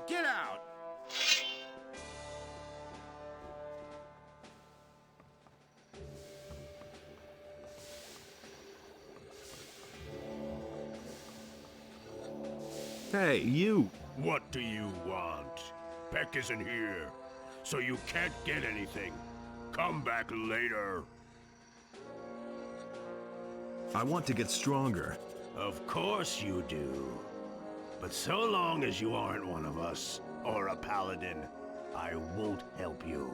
Get out! Hey, you! What do you want? Peck isn't here, so you can't get anything. Come back later. I want to get stronger. Of course you do. But so long as you aren't one of us, or a paladin, I won't help you.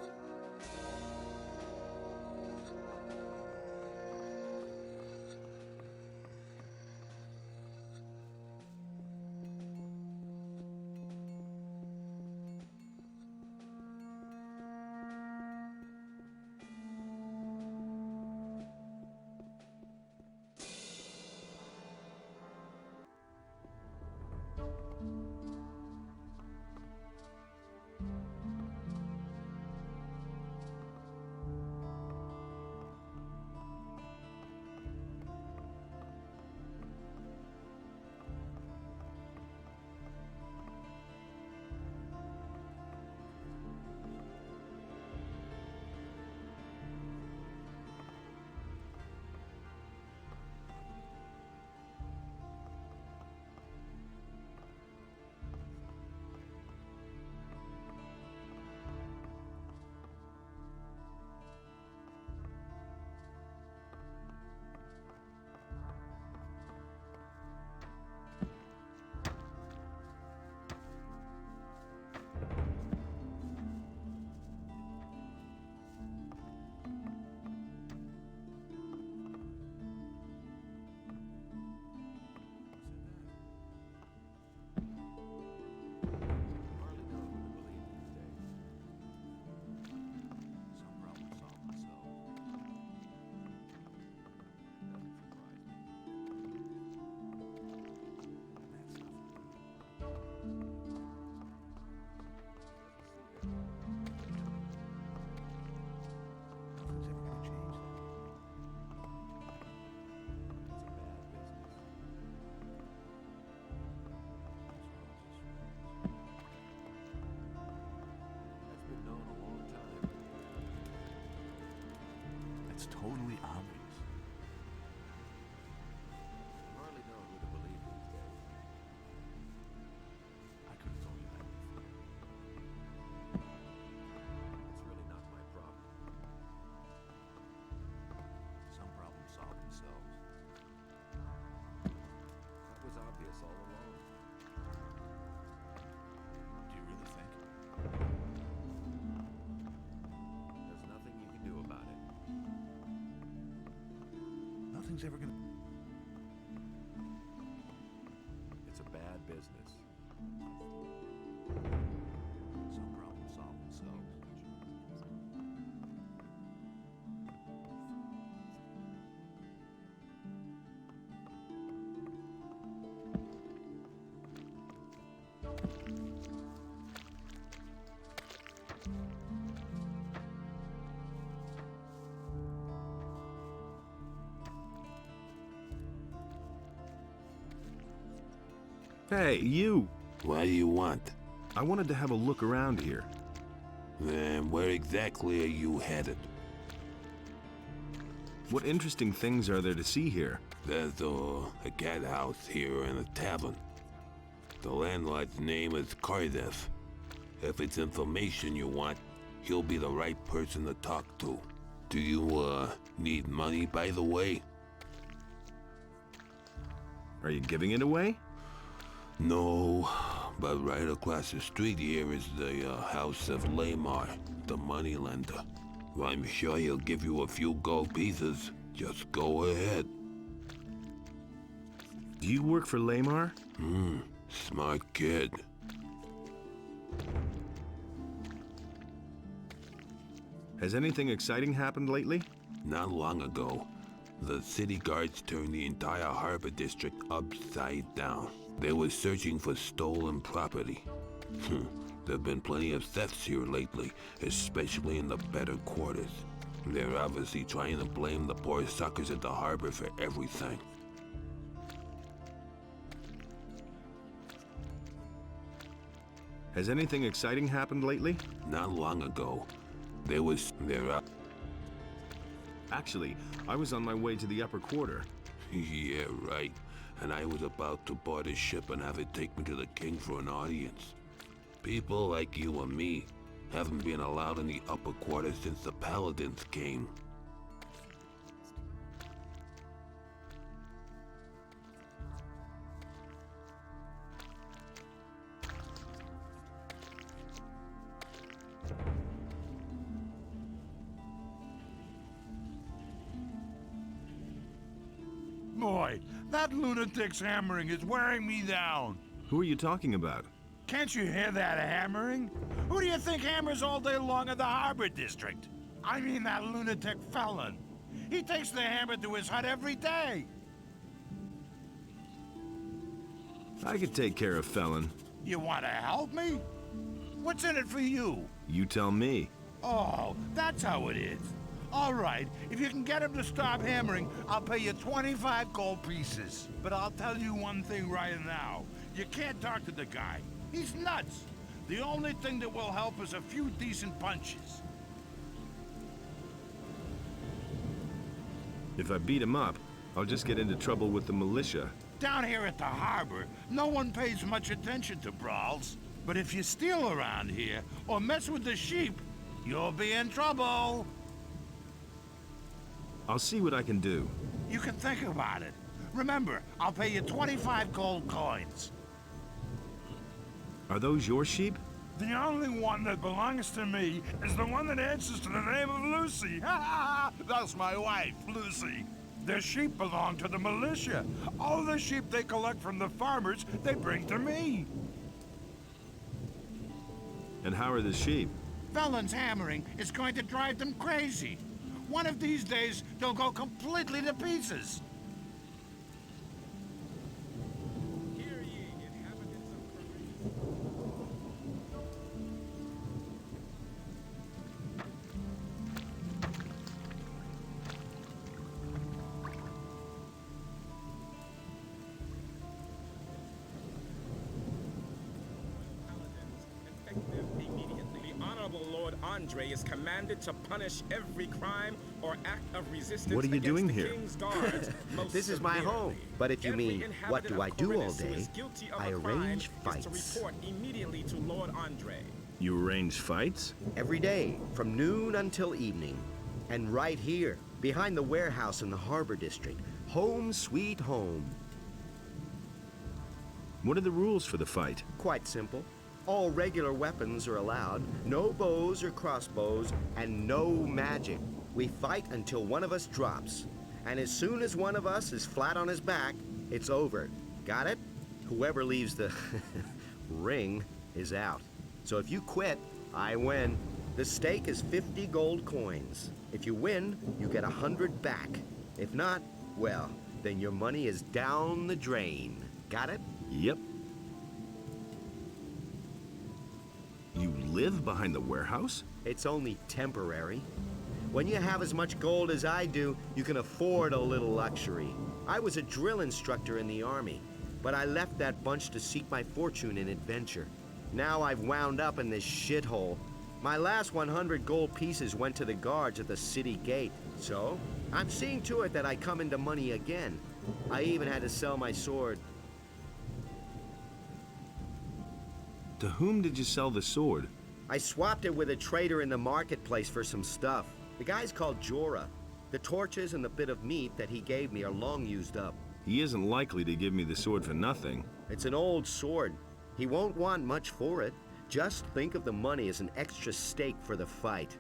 It's totally obvious. Hardly know who to believe these days. I could have told you that before. It's really not my problem. Some problems solve themselves. That was obvious all along. Do you really think? There's nothing you can do about it. Nothing's ever gonna... It's a bad business. Some problems solve themselves. Hey, you! What do you want? I wanted to have a look around here. And where exactly are you headed? What interesting things are there to see here? There's a cat house here and a tavern. The landlord's name is Cardiff. If it's information you want, he'll be the right person to talk to. Do you, need money, by the way? Are you giving it away? No, but right across the street here is the house of Lamar, the moneylender. I'm sure he'll give you a few gold pieces. Just go ahead. Do you work for Lamar? Smart kid. Has anything exciting happened lately? Not long ago, the city guards turned the entire harbor district upside down. They were searching for stolen property. There've been plenty of thefts here lately, especially in the better quarters. They're obviously trying to blame the poor suckers at the harbor for everything. Has anything exciting happened lately? Not long ago, Actually, I was on my way to the upper quarter. Yeah, right. And I was about to board a ship and have it take me to the king for an audience. People like you and me haven't been allowed in the upper quarter since the paladins came. Boy, that lunatic's hammering is wearing me down. Who are you talking about? Can't you hear that hammering? Who do you think hammers all day long in the harbor district? I mean that lunatic felon. He takes the hammer to his hut every day. I could take care of Felon. You want to help me? What's in it for you? You tell me. Oh, that's how it is. All right, if you can get him to stop hammering, I'll pay you 25 gold pieces. But I'll tell you one thing right now. You can't talk to the guy. He's nuts. The only thing that will help is a few decent punches. If I beat him up, I'll just get into trouble with the militia. Down here at the harbor, no one pays much attention to brawls. But if you steal around here, or mess with the sheep, you'll be in trouble. I'll see what I can do. You can think about it. Remember, I'll pay you 25 gold coins. Are those your sheep? The only one that belongs to me is the one that answers to the name of Lucy. That's my wife, Lucy. The sheep belong to the militia. All the sheep they collect from the farmers, they bring to me. And how are the sheep? Felon's hammering is going to drive them crazy. One of these days, they'll go completely to pieces. Hear ye, inhabitants of effective immediately. The Honorable Lord Andre is commanded to punish every crime or act of resistance What are you against doing the here? King's guards most This is my severely. home. But if you Every mean, what inhabitant do I of do all Corinthus who is day? guilty of I a crime arrange is fights. to report immediately to Lord Andre. You arrange fights? Every day, from noon until evening. And right here, behind the warehouse in the harbor district. Home sweet home. What are the rules for the fight? Quite simple. All regular weapons are allowed, no bows or crossbows, and no magic. We fight until one of us drops. And as soon as one of us is flat on his back, it's over. Got it? Whoever leaves the ring is out. So if you quit, I win. The stake is 50 gold coins. If you win, you get 100 back. If not, well, then your money is down the drain. Got it? Yep. You live behind the warehouse? It's only temporary. When you have as much gold as I do, you can afford a little luxury. I was a drill instructor in the army, but I left that bunch to seek my fortune in adventure. Now I've wound up in this shithole. My last 100 gold pieces went to the guards at the city gate. So, I'm seeing to it that I come into money again. I even had to sell my sword. To whom did you sell the sword? I swapped it with a trader in the marketplace for some stuff. The guy's called Jorah. The torches and the bit of meat that he gave me are long used up. He isn't likely to give me the sword for nothing. It's an old sword. He won't want much for it. Just think of the money as an extra stake for the fight.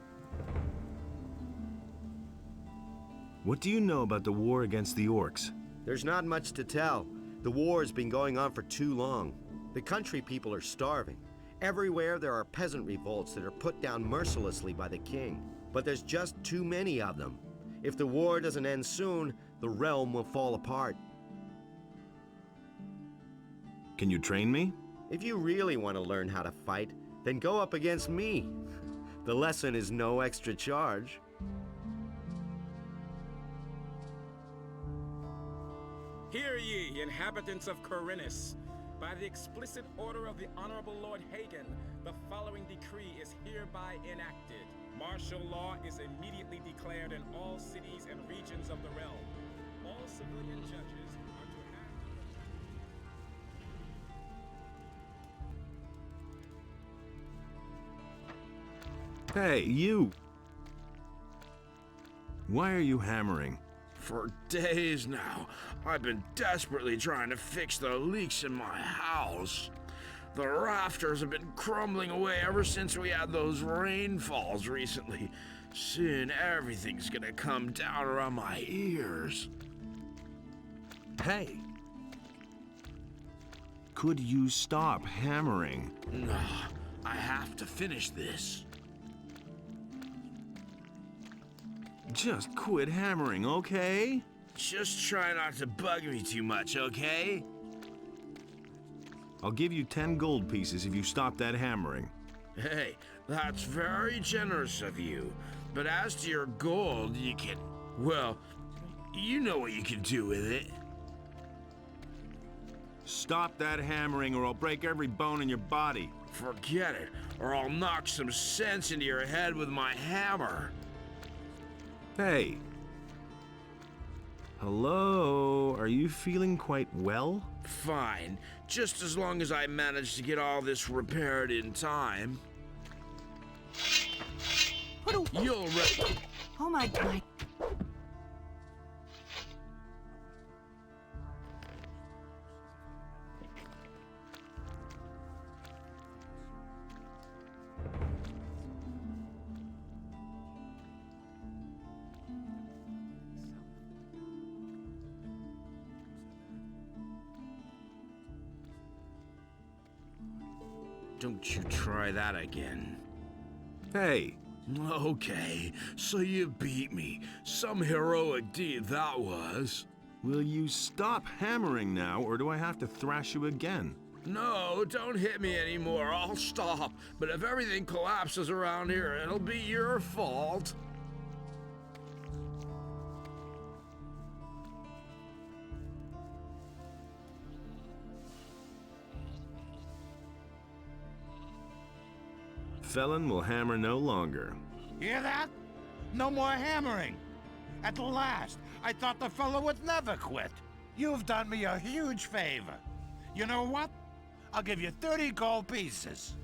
What do you know about the war against the orcs? There's not much to tell. The war's been going on for too long. The country people are starving. Everywhere there are peasant revolts that are put down mercilessly by the king. But there's just too many of them. If the war doesn't end soon, the realm will fall apart. Can you train me? If you really want to learn how to fight, then go up against me. The lesson is no extra charge. Hear ye, inhabitants of Corinthus. By the explicit order of the Honorable Lord Hagen, the following decree is hereby enacted. Martial law is immediately declared in all cities and regions of the realm. All civilian judges are to have... Hey, you! Why are you hammering? For days now, I've been desperately trying to fix the leaks in my house. The rafters have been crumbling away ever since we had those rainfalls recently. Soon everything's gonna come down around my ears. Hey! Could you stop hammering? No, I have to finish this. Just quit hammering, okay? Just try not to bug me too much, okay? I'll give you 10 gold pieces if you stop that hammering. Hey, that's very generous of you. But as to your gold, you can... well, you know what you can do with it. Stop that hammering or I'll break every bone in your body. Forget it, or I'll knock some sense into your head with my hammer. Hey. Hello? Are you feeling quite well? Fine, just as long as I manage to get all this repaired in time. You'll Oh my God. Don't you try that again. Hey. Okay, so you beat me. Some heroic deed that was. Will you stop hammering now, or do I have to thrash you again? No, don't hit me anymore. I'll stop. But if everything collapses around here, it'll be your fault. Felon will hammer no longer. Hear that? No more hammering. At last, I thought the fellow would never quit. You've done me a huge favor. You know what? I'll give you 30 gold pieces.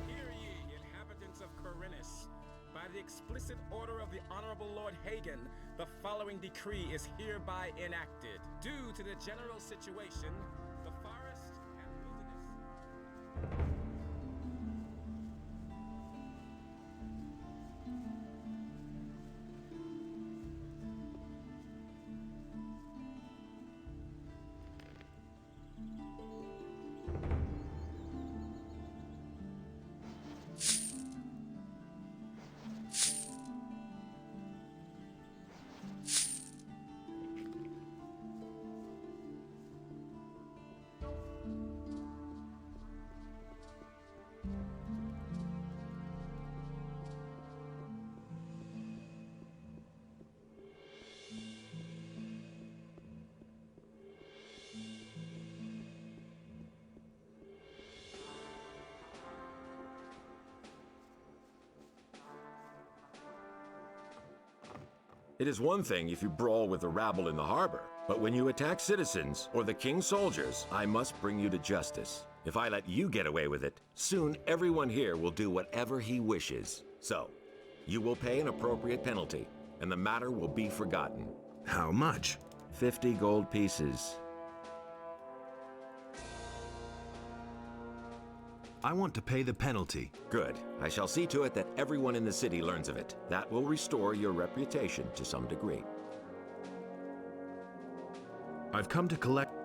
Hear ye, inhabitants of Corinus. By the explicit order of the Honorable Lord Hagen, the following decree is hereby enacted. Due to the general situation, the forest and wilderness... It is one thing if you brawl with the rabble in the harbor, but when you attack citizens or the king's soldiers, I must bring you to justice. If I let you get away with it, soon everyone here will do whatever he wishes. So, you will pay an appropriate penalty, and the matter will be forgotten. How much? 50 gold pieces. I want to pay the penalty. Good. I shall see to it that everyone in the city learns of it. That will restore your reputation to some degree. I've come to collect...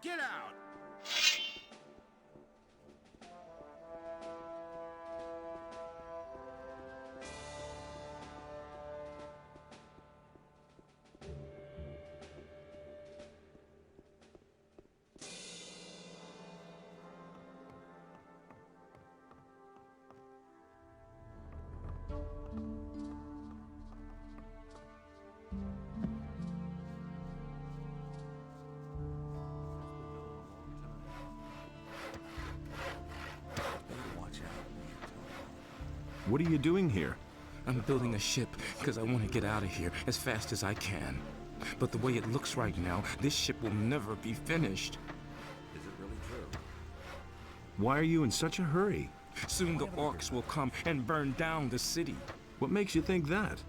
Get out! What are you doing here? I'm building a ship because I want to get out of here as fast as I can. But the way it looks right now, this ship will never be finished. Is it really true? Why are you in such a hurry? Soon the orcs will come and burn down the city. What makes you think that?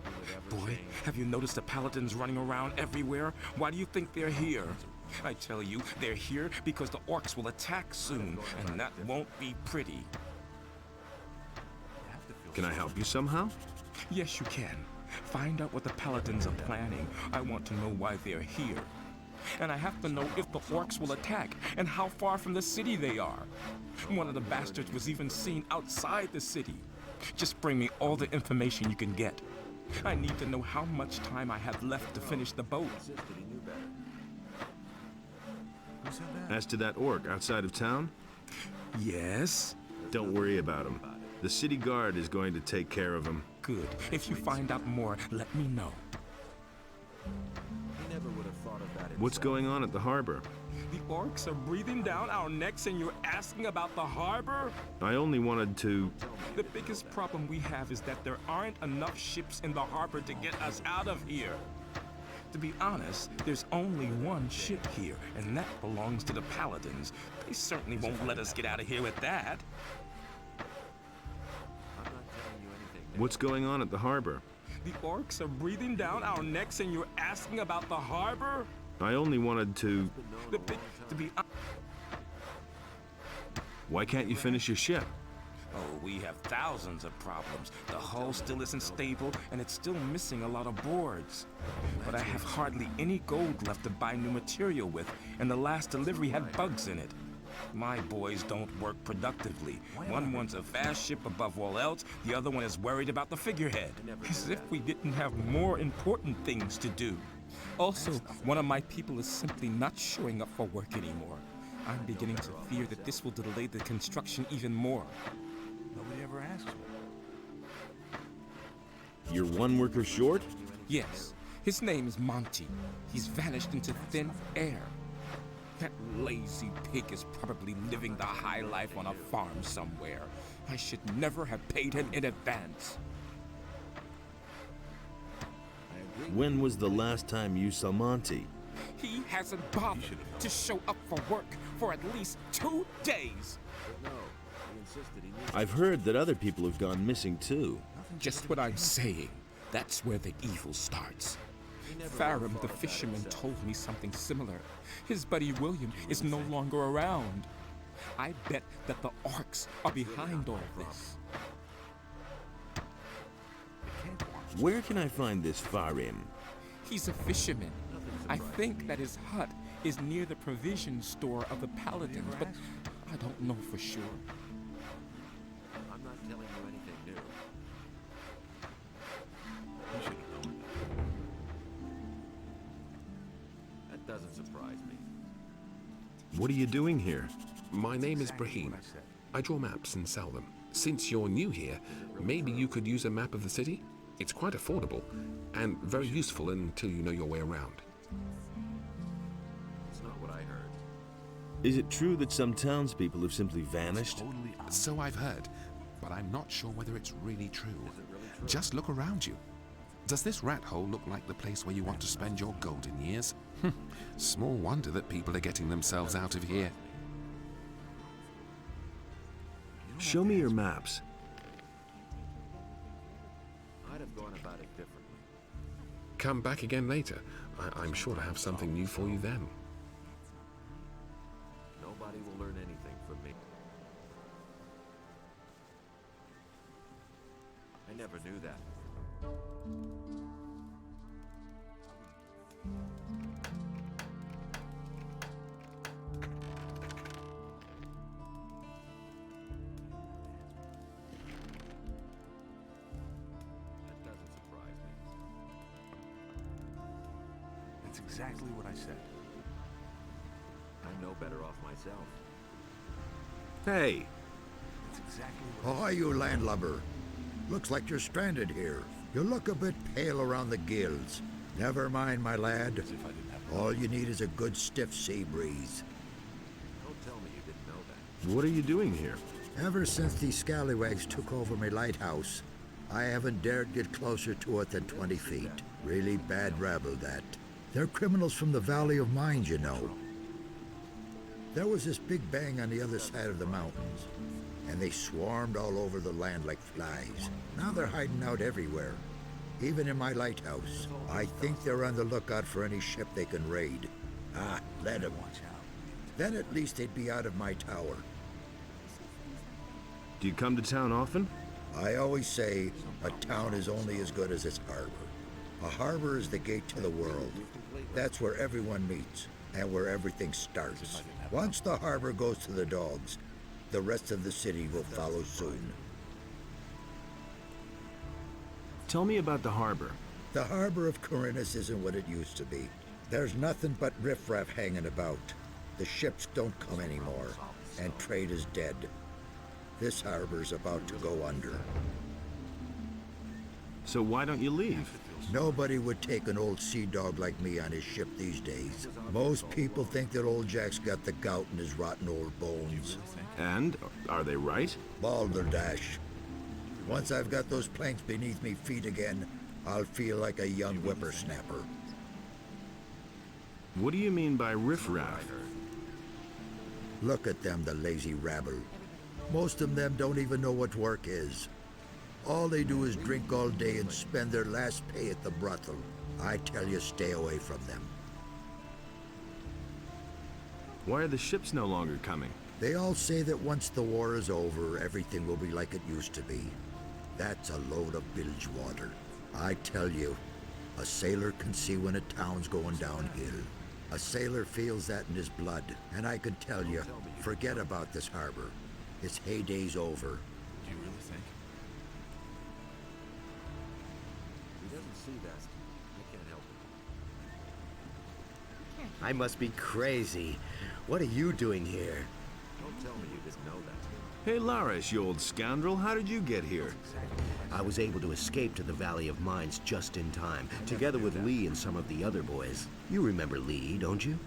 Boy, have you noticed the paladins running around everywhere? Why do you think they're here? I tell you, they're here because the orcs will attack soon, and that won't be pretty. Can I help you somehow? Yes, you can. Find out what the paladins are planning. I want to know why they're here. And I have to know if the orcs will attack and how far from the city they are. One of the bastards was even seen outside the city. Just bring me all the information you can get. I need to know how much time I have left to finish the boat. As to that orc outside of town? Yes? Don't worry about him. The city guard is going to take care of him. Good. If you find out more, let me know. He never would have thought of that himself. What's going on at the harbor? The orcs are breathing down our necks and you're asking about the harbor? I only wanted to... The biggest problem we have is that there aren't enough ships in the harbor to get us out of here. To be honest, there's only one ship here, and that belongs to the paladins. They certainly won't let us get out of here with that. What's going on at the harbor? The orcs are breathing down our necks and you're asking about the harbor? I only wanted to... Why can't you finish your ship? Oh, we have thousands of problems. The hull still isn't stable, and it's still missing a lot of boards. But I have hardly any gold left to buy new material with, and the last delivery had bugs in it. My boys don't work productively. One wants a fast ship above all else, the other one is worried about the figurehead. As if we didn't have more important things to do. Also, one of my people is simply not showing up for work anymore. I'm beginning to fear that this will delay the construction even more. Nobody ever asks me. You're one worker short? Yes. His name is Monty. He's vanished into thin air. That lazy pig is probably living the high life on a farm somewhere. I should never have paid him in advance. When was the last time you saw Monty? He hasn't bothered to show up for work for at least 2 days. I've heard that other people have gone missing too. Just what I'm saying. That's where the evil starts. Farum, the fisherman, told me something similar. His buddy William is no longer around. I bet that the orcs are behind all this. Where can I find this Farum? He's a fisherman. I think that his hut is near the provision store of the paladins, but I don't know for sure. I'm not telling you anything new. You should have known. That doesn't surprise me. What are you doing here? My name is Brahim. I draw maps and sell them. Since you're new here, maybe you could use a map of the city? It's quite affordable and very useful until you know your way around. It's not what I heard. Is it true that some townspeople have simply vanished? So I've heard, but I'm not sure whether it's really true. Just look around you. Does this rat hole look like the place where you want to spend your golden years? Small wonder that people are getting themselves out of here. Show me your maps. I'd have gone about it differently. Come back again later. I'm sure to have something new for you then. Nobody will learn anything from me. I never knew that. exactly what I said. I'm no better off myself. Hey, That's exactly what Ahoy, you landlubber. Looks like you're stranded here. You look a bit pale around the gills. Never mind, my lad. All you need is a good stiff sea breeze. Don't tell me you didn't know that. what are you doing here? Ever since these scallywags took over my lighthouse, I haven't dared get closer to it than 20 feet. Really bad rabble, that. They're criminals from the Valley of Mines, you know. There was this big bang on the other side of the mountains, and they swarmed all over the land like flies. Now they're hiding out everywhere, even in my lighthouse. I think they're on the lookout for any ship they can raid. Ah, let them. Then at least they'd be out of my tower. Do you come to town often? I always say a town is only as good as its harbor. A harbor is the gate to the world. That's where everyone meets and where everything starts. Once the harbor goes to the dogs, the rest of the city will follow soon. Tell me about the harbor. The harbor of Corinus isn't what it used to be. There's nothing but riffraff hanging about. The ships don't come anymore, and trade is dead. This harbor's about to go under. So why don't you leave? Nobody would take an old sea dog like me on his ship these days. Most people think that old Jack's got the gout in his rotten old bones. And are they right? Balderdash. Once I've got those planks beneath me feet again, I'll feel like a young whippersnapper. What do you mean by riffraff? Look at them, the lazy rabble. Most of them don't even know what work is. All they do is drink all day and spend their last pay at the brothel. I tell you, stay away from them. Why are the ships no longer coming? They all say that once the war is over, everything will be like it used to be. That's a load of bilge water. I tell you, a sailor can see when a town's going downhill. A sailor feels that in his blood, and I can tell you, forget about this harbor. Its heyday's over. Do you really think? He doesn't see that. I can't help it. I must be crazy. What are you doing here? Don't tell me you didn't know that. Hey, Lares, you old scoundrel, how did you get here? I was able to escape to the Valley of Mines just in time, together with Lee and some of the other boys. You remember Lee, don't you?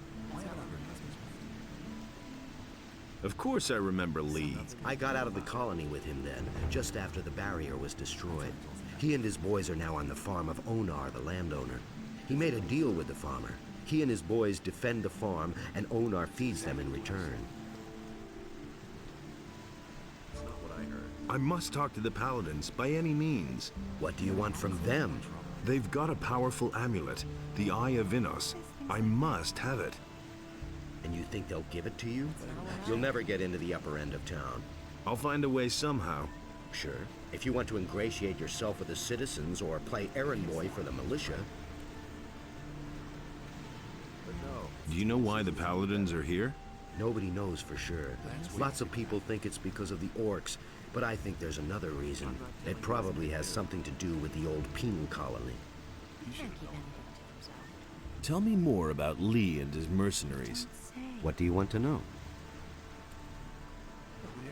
Of course I remember Lee. I got out of the colony with him then, just after the barrier was destroyed. He and his boys are now on the farm of Onar, the landowner. He made a deal with the farmer. He and his boys defend the farm, and Onar feeds them in return. That's not what I heard. I must talk to the paladins, by any means. What do you want from them? They've got a powerful amulet, the Eye of Vinos. I must have it. And you think they'll give it to you? You'll never get into the upper end of town. I'll find a way somehow. Sure. If you want to ingratiate yourself with the citizens or play errand boy for the militia. But no. Do you know why the paladins are here? Nobody knows for sure. Lots of people think it's because of the orcs, but I think there's another reason. It probably has something to do with the old penal colony. Tell me more about Lee and his mercenaries. What do you want to know?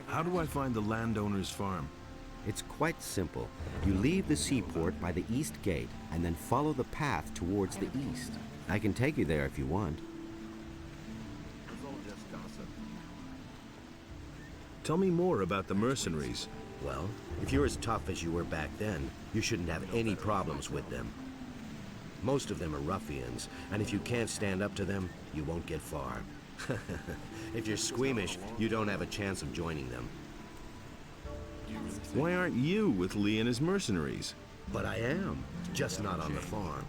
How do I find the landowner's farm? It's quite simple. You leave the seaport by the east gate and then follow the path towards the east. I can take you there if you want. It's all just gossip. Tell me more about the mercenaries. Well, if you're as tough as you were back then, you shouldn't have any problems with them. Most of them are ruffians, and if you can't stand up to them, you won't get far. If you're squeamish, you don't have a chance of joining them. Why aren't you with Lee and his mercenaries? But I am, just not on the farm.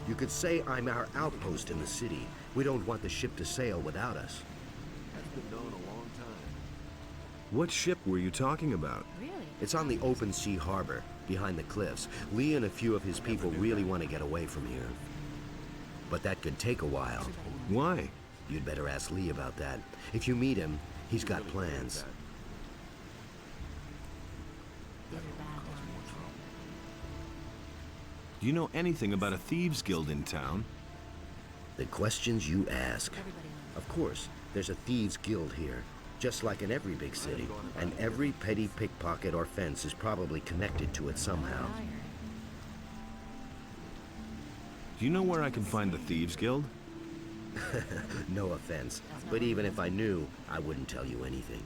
You could say I'm our outpost in the city. We don't want the ship to sail without us. That's been known a long time. What ship were you talking about? It's on the open sea harbor, behind the cliffs. Lee and a few of his people really want to get away from here. But that could take a while. Why? You'd better ask Lee about that. If you meet him, he's got plans. Do you know anything about a thieves' guild in town? The questions you ask. Of course, there's a thieves' guild here, just like in every big city, and every petty pickpocket or fence is probably connected to it somehow. Do you know where I can find the Thieves Guild? No offense, but even if I knew, I wouldn't tell you anything.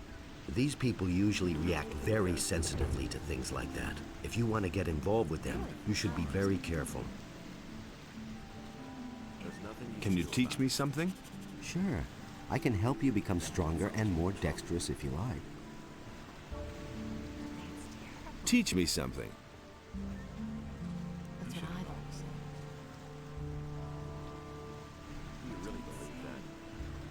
These people usually react very sensitively to things like that. If you want to get involved with them, you should be very careful. Can you teach me something? Sure. I can help you become stronger and more dexterous if you like. Teach me something.